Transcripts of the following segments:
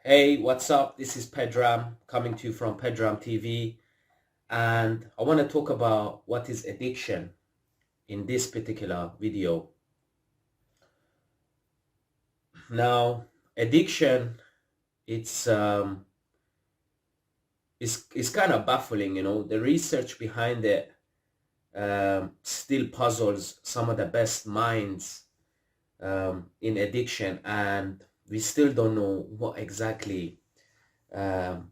Hey, what's up? This is Pedram coming to you from Pedram TV, and I want to talk about what is addiction in this particular video. Now, addiction, it's is kind of baffling, The research behind it still puzzles some of the best minds in addiction, and we still don't know what exactly um,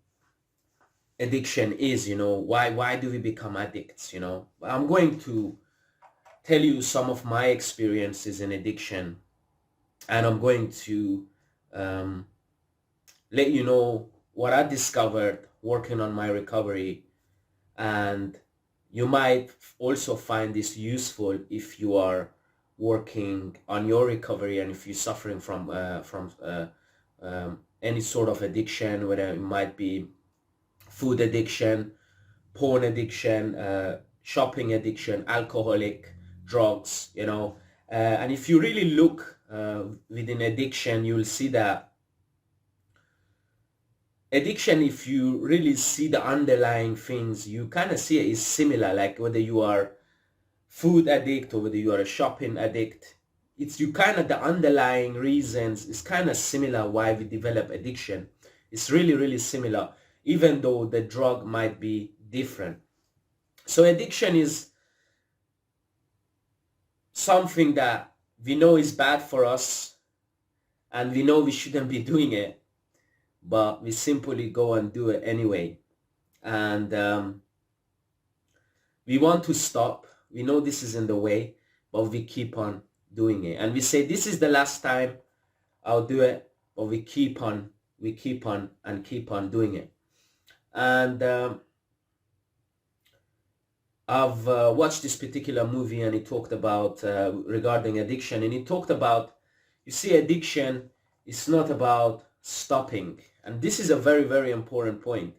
addiction is. Why do we become addicts? I'm going to tell you some of my experiences in addiction, and I'm going to um, let you know what I discovered working on my recovery, and you might also find this useful if you are working on your recovery and if you're suffering from any sort of addiction, whether it might be food addiction, porn addiction, shopping addiction, alcoholic, drugs, and if you really look within addiction, you'll see that addiction, if you really see the underlying things, you kind of see it is similar, like whether you are food addict or whether you are a shopping addict. It's you kind of the underlying reasons is kind of similar why we develop addiction. It's really, really similar, even though the drug might be different. So addiction is something that we know is bad for us and we know we shouldn't be doing it, but we simply go and do it anyway. And we want to stop. We know this is in the way, but we keep on doing it. And we say, this is the last time I'll do it, but we keep on keep on doing it. And I've watched this particular movie, and it talked about regarding addiction, and it talked about, you see, addiction is not about stopping. And this is a very, very important point.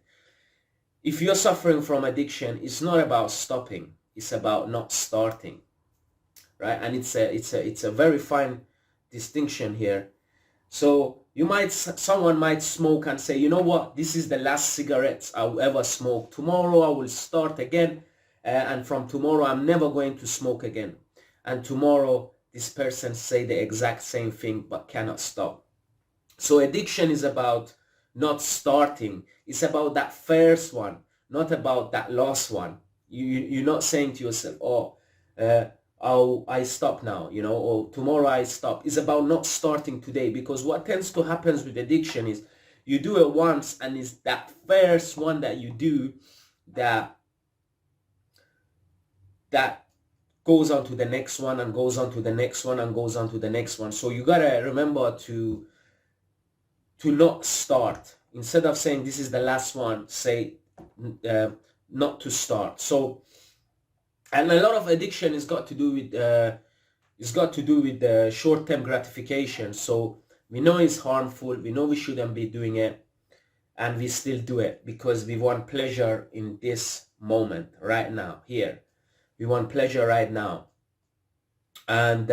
If you're suffering from addiction, it's not about stopping, it's about not starting, right? And it's a very fine distinction here. So someone might smoke and say, you know what, this is the last cigarettes I'll ever smoke. Tomorrow I will start again, and from tomorrow I'm never going to smoke again. And tomorrow this person say the exact same thing but cannot stop. So addiction is about not starting. It's about that first one, not about that last one. You're not saying to yourself, I stop now, or tomorrow I stop. It's about not starting today, because what tends to happen with addiction is you do it once, and it's that first one that you do that goes on to the next one and goes on to the next one and goes on to the next one. So you gotta remember to not start. Instead of saying this is the last one, say not to start. So, and a lot of addiction has got to do with short-term gratification. So we know it's harmful, we know we shouldn't be doing it, and we still do it because we want pleasure in this moment, right now, here. We want pleasure right now. And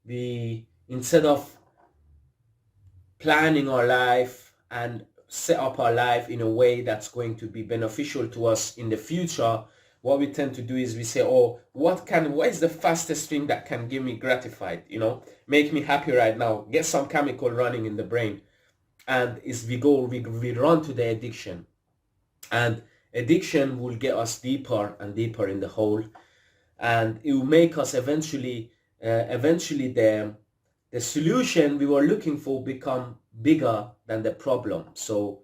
we, instead of planning our life and set up our life in a way that's going to be beneficial to us in the future, what we tend to do is we say, oh, what is the fastest thing that can give me gratified, make me happy right now, get some chemical running in the brain. And we run to the addiction, and addiction will get us deeper and deeper in the hole, and it will make us eventually the solution we were looking for become bigger than the problem. So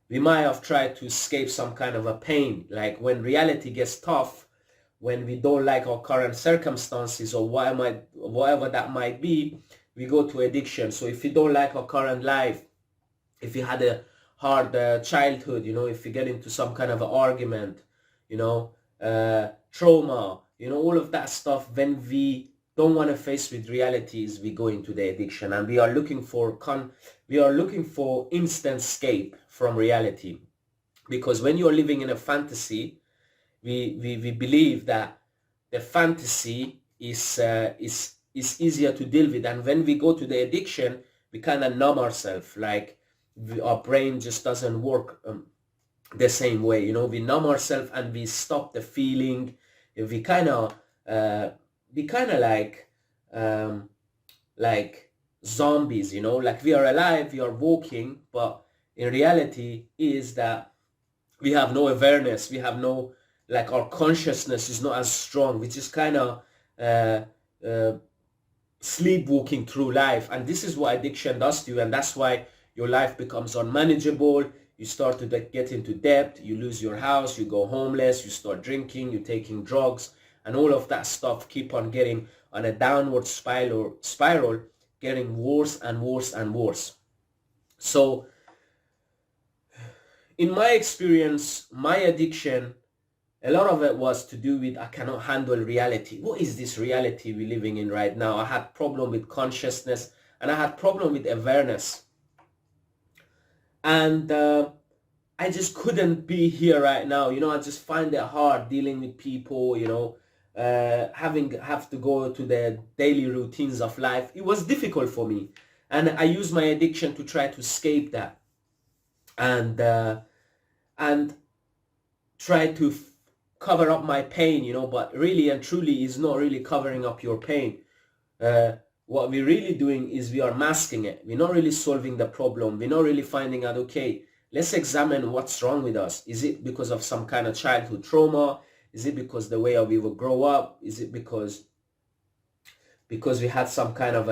we might have tried to escape some kind of a pain, like when reality gets tough, when we don't like our current circumstances or whatever that might be, we go to addiction. So if you don't like our current life, if you had a hard childhood, if you get into some kind of an argument, trauma, all of that stuff, when we don't want to face with realities, we go into the addiction, and we are looking for instant escape from reality. Because when you're living in a fantasy, we believe that the fantasy is easier to deal with, and when we go to the addiction, we kind of numb ourselves, like our brain just doesn't work the same way. We numb ourselves and we stop the feeling. We kind of be kind of um, like zombies, like we are alive, we are walking, but in reality is that we have no awareness, we have no, like, our consciousness is not as strong. We just kind of uh, uh, sleepwalking through life, and this is what addiction does to you, and that's why your life becomes unmanageable. You start to get into debt, you lose your house, you go homeless, you start drinking, you're taking drugs, and all of that stuff keep on getting on a downward spiral, getting worse and worse and worse. So in my experience, my addiction, a lot of it was to do with I cannot handle reality. What is this reality we're living in right now? I had problem with consciousness, and I had problem with awareness. And I just couldn't be here right now. I just find it hard dealing with people, have to go to the daily routines of life. It was difficult for me. And I used my addiction to try to escape that. And try to cover up my pain, but really and truly is not really covering up your pain. What we're really doing is we are masking it. We're not really solving the problem. We're not really finding out, okay, let's examine what's wrong with us. Is it because of some kind of childhood trauma? Is it because the way we will grow up? Is it because we had some kind of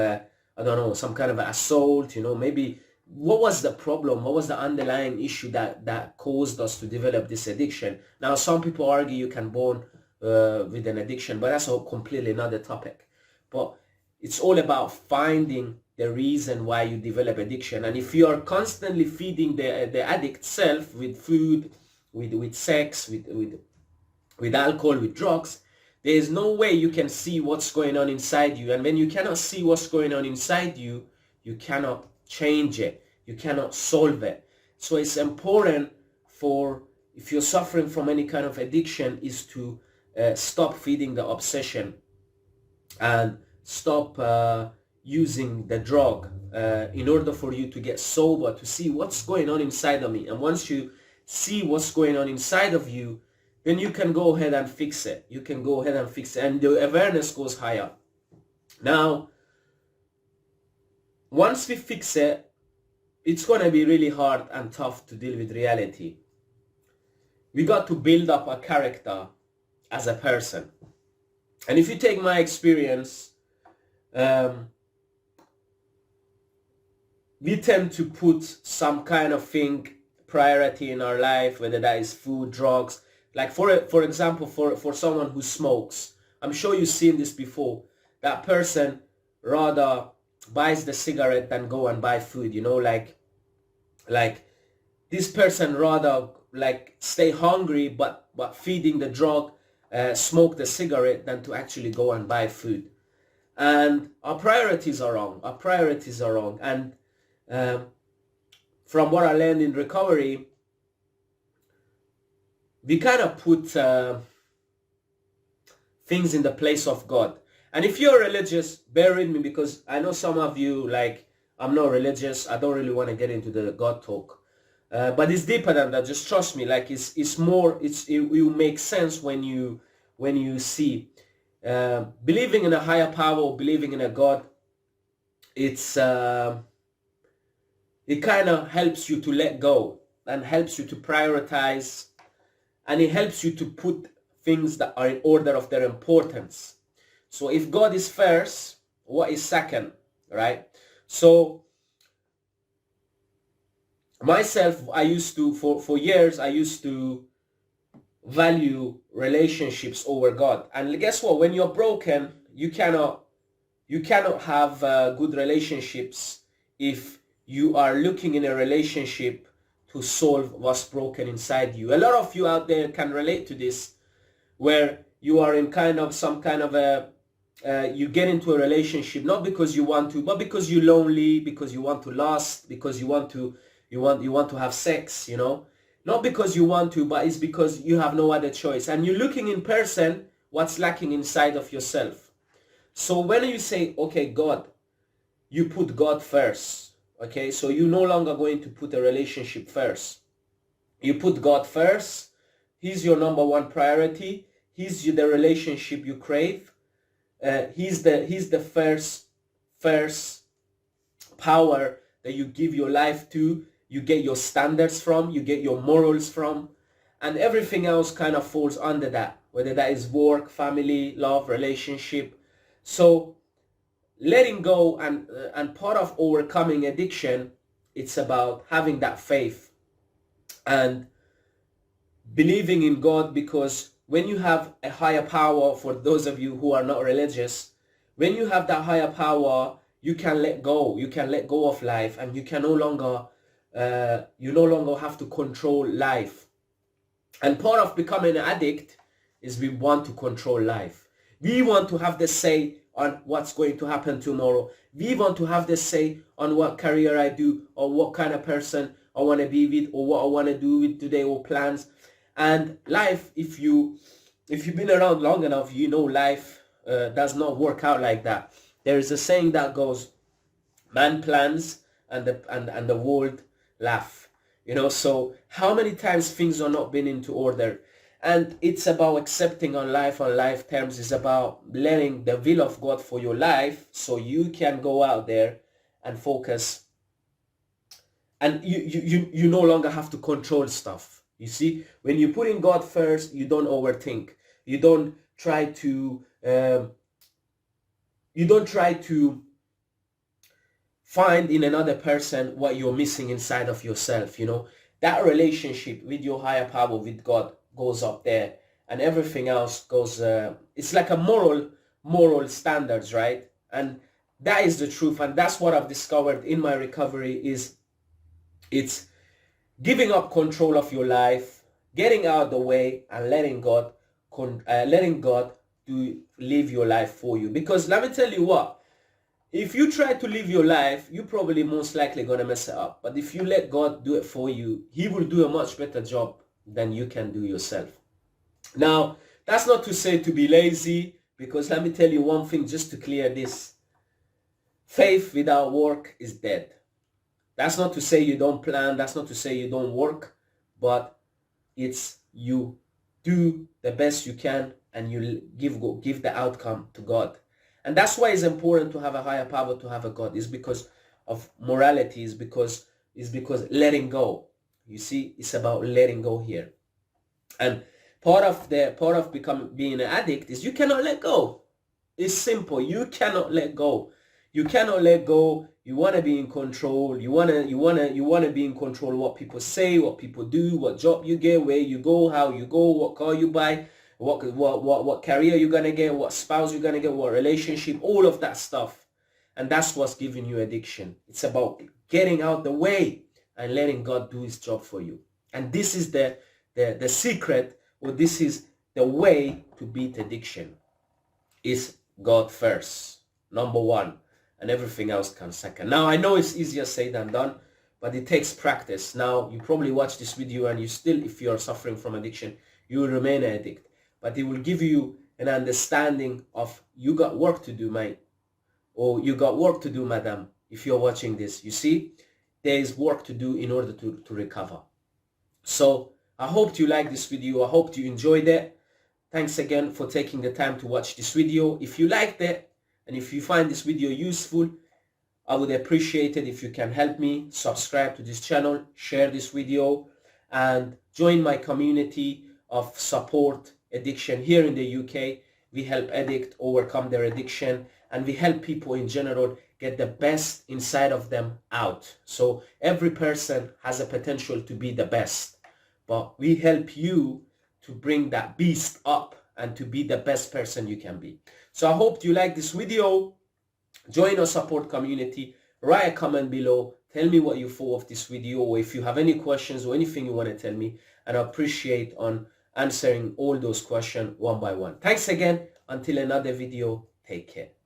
some kind of assault, maybe what was the problem? What was the underlying issue that caused us to develop this addiction? Now, some people argue you can born with an addiction, but that's a completely another topic. But it's all about finding the reason why you develop addiction. And if you are constantly feeding the addict self with food, with sex, with alcohol, with drugs, there is no way you can see what's going on inside you. And when you cannot see what's going on inside you, you cannot change it. You cannot solve it. So it's important if you're suffering from any kind of addiction, is to stop feeding the obsession and stop using the drug in order for you to get sober, to see what's going on inside of me. And once you see what's going on inside of you, then you can go ahead and fix it. You can go ahead and fix it, and the awareness goes higher. Now, once we fix it, it's going to be really hard and tough to deal with reality. We got to build up a character as a person. And if you take my experience, we tend to put some kind of thing priority in our life, whether that is food, drugs. Like for example, for someone who smokes, I'm sure you've seen this before. That person rather buys the cigarette than go and buy food, like this person rather like stay hungry but feeding the drug, smoke the cigarette, than to actually go and buy food. And our priorities are wrong. And from what I learned in recovery, we kind of put things in the place of God. And if you're religious, bear with me, because I know some of you, like, I'm not religious, I don't really want to get into the God talk. But it's deeper than that. Just trust me. Like, it will make sense when you see believing in a higher power or believing in a God. It kind of helps you to let go and helps you to prioritize, and it helps you to put things that are in order of their importance. So if God is first, what is second, right? So myself, I used to, for years, I used to value relationships over God. And guess what? When you're broken, you cannot have good relationships if you are looking in a relationship to solve what's broken inside you. A lot of you out there can relate to this, where you are in some kind of a you get into a relationship not because you want to, but because you're lonely, because you want to lust, because you want to have sex, not because you want to, but it's because you have no other choice, and you're looking in person what's lacking inside of yourself. So when you say, okay, God, you put God first, Okay, so you're no longer going to put a relationship first. You put God first. He's your number one priority. He's the relationship you crave. He's the first power that you give your life to. You get your standards from, you get your morals from, and everything else kind of falls under that, whether that is work, family, love, relationship. So letting go and part of overcoming addiction, it's about having that faith and believing in God, because when you have a higher power, for those of you who are not religious, when you have that higher power, you can let go. You can let go of life, and you can no longer have to control life. And part of becoming an addict is we want to control life. We want to have the say on what's going to happen tomorrow. We want to have the say on what career I do, or what kind of person I want to be with, or what I want to do with today, or plans. And life, if you've been around long enough, you know life does not work out like that. There is a saying that goes, man plans and the world laugh. So how many times things are not been into order? And it's about accepting on life terms. It's about letting the will of God for your life, so you can go out there and focus, and you no longer have to control stuff. You see, when you put in God first, you don't overthink. You don't try to find in another person what you're missing inside of yourself. That relationship with your higher power, with God, goes up there, and everything else goes, it's like a moral standards, right? And that is the truth, and that's what I've discovered in my recovery. It's giving up control of your life, getting out of the way, and letting God to live your life for you. Because let me tell you what, if you try to live your life, you're probably most likely going to mess it up. But if you let God do it for you, he will do a much better job than you can do yourself. Now, that's not to say to be lazy, because let me tell you one thing just to clear this. Faith without work is dead. That's not to say you don't plan. That's not to say you don't work. But it's you do the best you can, and you give the outcome to God. And that's why it's important to have a higher power, to have a God. It's because of morality. It's because letting go. You see, it's about letting go here. And part of being an addict is you cannot let go. It's simple. You cannot let go. You cannot let go. You want to be in control. You want to be in control of what people say, what people do, what job you get, where you go, how you go, what car you buy, what career you're going to get, what spouse you're going to get, what relationship, all of that stuff. And that's what's giving you addiction. It's about getting out the way and letting God do his job for you. And this is the secret, or this is the way to beat addiction. Is God first, number one, and everything else comes second. Now, I know it's easier said than done, but it takes practice. Now, you probably watch this video and you still, if you are suffering from addiction, you will remain an addict. But it will give you an understanding of, you got work to do, mate, or you got work to do, madam, if you're watching this. You see, there is work to do in order to recover. So I hope you liked this video. I hope you enjoyed it. Thanks again for taking the time to watch this video. If you liked it, and if you find this video useful, I would appreciate it if you can help me subscribe to this channel, share this video, and join my community of support addiction here in the UK. We help addicts overcome their addiction, and we help people in general get the best inside of them out. So every person has a potential to be the best, but we help you to bring that beast up and to be the best person you can be. So I hope you like this video. Join our support community. Write a comment below. Tell me what you thought of this video, or if you have any questions or anything you want to tell me, and I appreciate on answering all those questions one by one. Thanks again. Until another video, take care.